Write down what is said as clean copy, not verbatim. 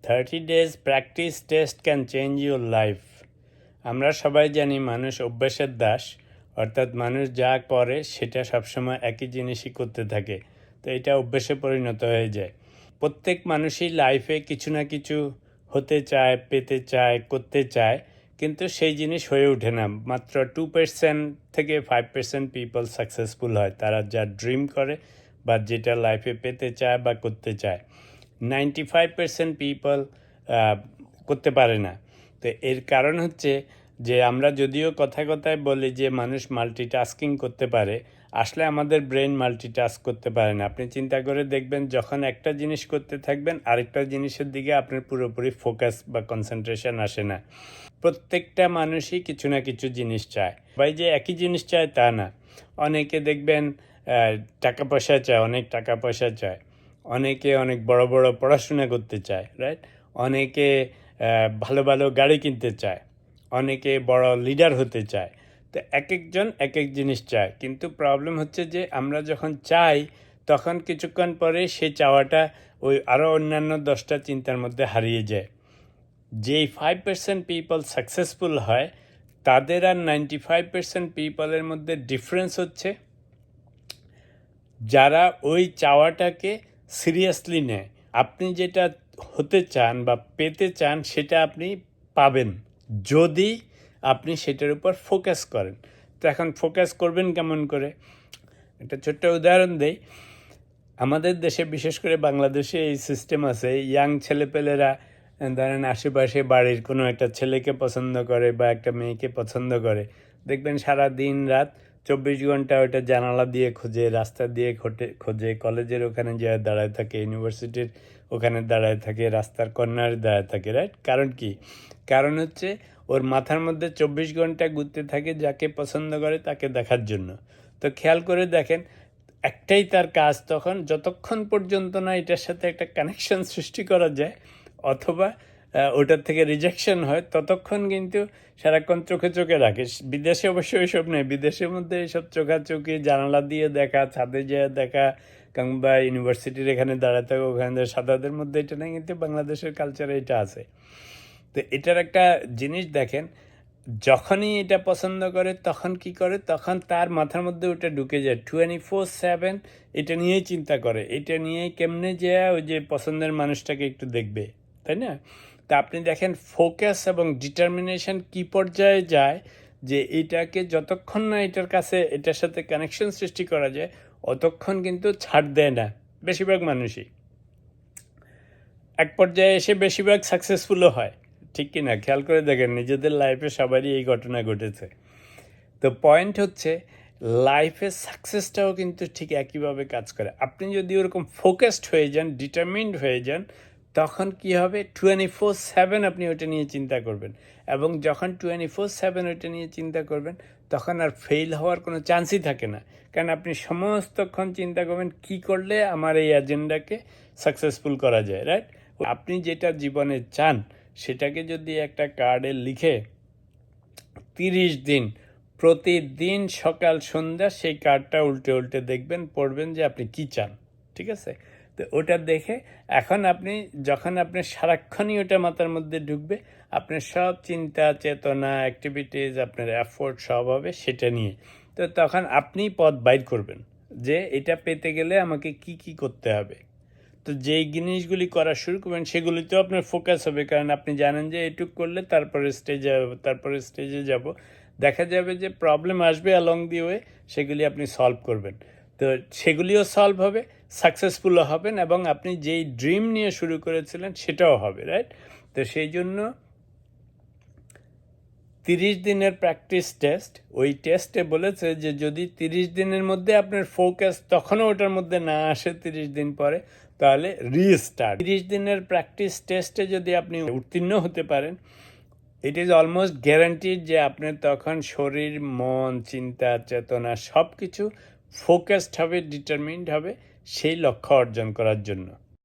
30 days practice test can change your life. আমরা সবাই জানি মানুষ অভ্যাসের দাস, অর্থাৎ মানুষ যা করে সেটা সবসময় একই জিনিসই করতে থাকে, তো এটা অভ্যাসে পরিণত হয়ে যায়। প্রত্যেক মানুষই লাইফে কিছু না কিছু হতে চায়, পেতে চায়, করতে চায়, কিন্তু সেই জিনিস হয়ে ওঠে না। মাত্র 2% থেকে 5% পিপল সাকসেসফুল হয়, তারা যা ড্রিম করে বা যেটা লাইফে পেতে চায় বা করতে চায়। 95% পিপল করতে পারে না। তো এর কারণ হচ্ছে যে আমরা যদিও কথায় কথায় বলি যে মানুষ মাল্টিটাস্কিং করতে পারে, আসলে আমাদের ব্রেন মাল্টিটাস্ক করতে পারে না। আপনি চিন্তা করে দেখবেন, যখন একটা জিনিস করতে থাকবেন আরেকটা জিনিসের দিকে আপনার পুরোপুরি ফোকাস বা কনসেন্ট্রেশন আসে না। প্রত্যেকটা মানুষই কিছু না কিছু জিনিস চায়, ভাই যে একই জিনিস চায় তা না। অনেকে দেখবেন টাকা পয়সা চায়, অনেক টাকা পয়সা চায়। অনেকে অনেক বড় বড় পড়াশোনা করতে চায়, রাইট? অনেকে ভালো ভালো গাড়ি কিনতে চায়, অনেকে বড় লিডার হতে চায়। তো এক একজন এক এক জিনিস চায়, কিন্তু প্রবলেম হচ্ছে যে আমরা যখন চাই তখন কিছুক্ষণ পরে সেই চাওয়াটা ওই আরও অন্যান্য 10টা চিন্তার মধ্যে হারিয়ে যায়। যেই 5% পিপল সাকসেসফুল হয় তাদের আর 95% পিপলের মধ্যে ডিফারেন্স হচ্ছে যারা ওই চাওয়াটাকে সিরিয়াসলি নেয়। আপনি যেটা হতে চান বা পেতে চান সেটা আপনি পাবেন যদি আপনি সেটার উপর ফোকাস করেন। তো এখন ফোকাস করবেন কেমন করে? একটা ছোট্ট উদাহরণ দেই। আমাদের দেশে, বিশেষ করে বাংলাদেশে এই সিস্টেম আছে, ইয়াং ছেলেপেলেরা ধরেন আশেপাশে বাড়ির কোনো একটা ছেলেকে পছন্দ করে বা একটা মেয়েকে পছন্দ করে, দেখবেন সারা দিন রাত 24 ঘন্টা ওটা জানালা দিয়ে খোঁজে, রাস্তা দিয়ে খোঁজে, কলেজের ওখানে যেয়ে দাঁড়ায় থাকে, ইউনিভার্সিটির ওখানে দাঁড়ায় থাকে, রাস্তার কর্নারে দাঁড়ায় থাকে, রাইট? কারণ কি? কারণ হচ্ছে ওর মাথার মধ্যে 24 ঘন্টা ঘুরতে থাকে যাকে পছন্দ করে তাকে দেখার জন্য। তো খেয়াল করে দেখেন, একটাই তার কাজ তখন, যতক্ষণ পর্যন্ত না এটার সাথে একটা কানেকশন সৃষ্টি করা যায় অথবা ওটার থেকে রিজেকশন হয়, ততক্ষণ কিন্তু সারাক্ষণ চোখে চোখে রাখে। বিদেশে অবশ্য এসব নেই, বিদেশের মধ্যে এসব চোখাচোখি, জানালা দিয়ে দেখা, ছাদে যেয়ে দেখা, কিংবা ইউনিভার্সিটির এখানে দাঁড়াতে থাকে ওখানে সাদাদের মধ্যে এটা নেই, কিন্তু বাংলাদেশের কালচারে এটা আছে। তো এটার একটা জিনিস দেখেন, যখনই এটা পছন্দ করে তখন কি করে, তখন তার মাথার মধ্যে ওটা ঢুকে যায়, 24/7 এটা নিয়েই চিন্তা করে, এটা নিয়েই কেমনে যে ওই যে পছন্দের মানুষটাকে একটু দেখবে, তাই না? তা আপনি দেখেন ফোকাস এবং ডিটারমিনেশন কি পর্যায়ে যায়, যে এটাকে যতক্ষণ না এটার কাছে এটার সাথে কানেকশন সৃষ্টি করা যায় অতক্ষণ কিন্তু ছাড় দেয় না বেশিরভাগ মানুষই। এক পর্যায়ে এসে বেশিরভাগ সাকসেসফুলও হয়, ঠিক কি না? খেয়াল করে দেখেন, নিজেদের লাইফে সবারই এই ঘটনা ঘটেছে। তো পয়েন্ট হচ্ছে, লাইফে সাকসেসটাও কিন্তু ঠিক একইভাবে কাজ করে। আপনি যদি ওরকম ফোকাসড হয়ে যান, ডিটারমিন্ড হয়ে যান, তখন কি হবে, 24/7 আপনি ওটা নিয়ে চিন্তা করবেন। এবং যখন 24/7 ওটা নিয়ে চিন্তা করবেন তখন আর ফেল হওয়ার কোনো চান্সই থাকে না, কারণ আপনি সমস্তক্ষণ চিন্তা করবেন কি করলে আমার এই এজেন্ডাকে সাকসেসফুল করা যায়, রাইট? আপনি যেটা জীবনে চান সেটাকে যদি একটা কার্ডে লিখে 30 দিন প্রতিদিন সকাল সন্ধ্যা সেই কার্ডটা উল্টে উল্টে দেখবেন, পড়বেন যে আপনি কি চান, ঠিক আছে? তো ওটা দেখে এখন আপনি যখন আপনি সারাক্ষণই ওটা মাথার মধ্যে ঢুকবে, আপনার সব চিন্তা, চেতনা, অ্যাক্টিভিটিস, আপনার এফোর্ট সব হবে সেটা নিয়ে। তো তখন আপনি পথ বাইর করবেন যে এটা পেতে গেলে আমাকে কি কি করতে হবে। তো যেই জিনিসগুলি করা শুরু করবেন সেগুলিতেও আপনার ফোকাস হবে, কারণ আপনি জানেন যে এটুক করলে তারপরে স্টেজে যাব, দেখা যাবে যে প্রবলেম আসবে অ্যালং দি ওয়ে, সেগুলি আপনি সলভ করবেন। তো সেগুলিও সলভ হবে, সাকসেসফুলও হবেন, এবং আপনি যেই ড্রিম নিয়ে শুরু করেছিলেন সেটাও হবে, রাইট? তো সেই জন্য 30 দিনের প্র্যাকটিস টেস্ট, ওই টেস্টে বলেছে যে যদি 30 দিনের মধ্যে আপনার ফোকাস তখনও ওটার মধ্যে না আসে 30 দিন পরে, তাহলে রিস্টার্ট। 30 দিনের প্র্যাকটিস টেস্টে যদি আপনি উত্তীর্ণ হতে পারেন, ইট ইজ অলমোস্ট গ্যারান্টিড যে আপনার তখন শরীর, মন, চিন্তা, চেতনা সব কিছু ফোকাসড হবে, ডিটারমিন্ড হবে সেই লক্ষ্য অর্জন করার জন্য।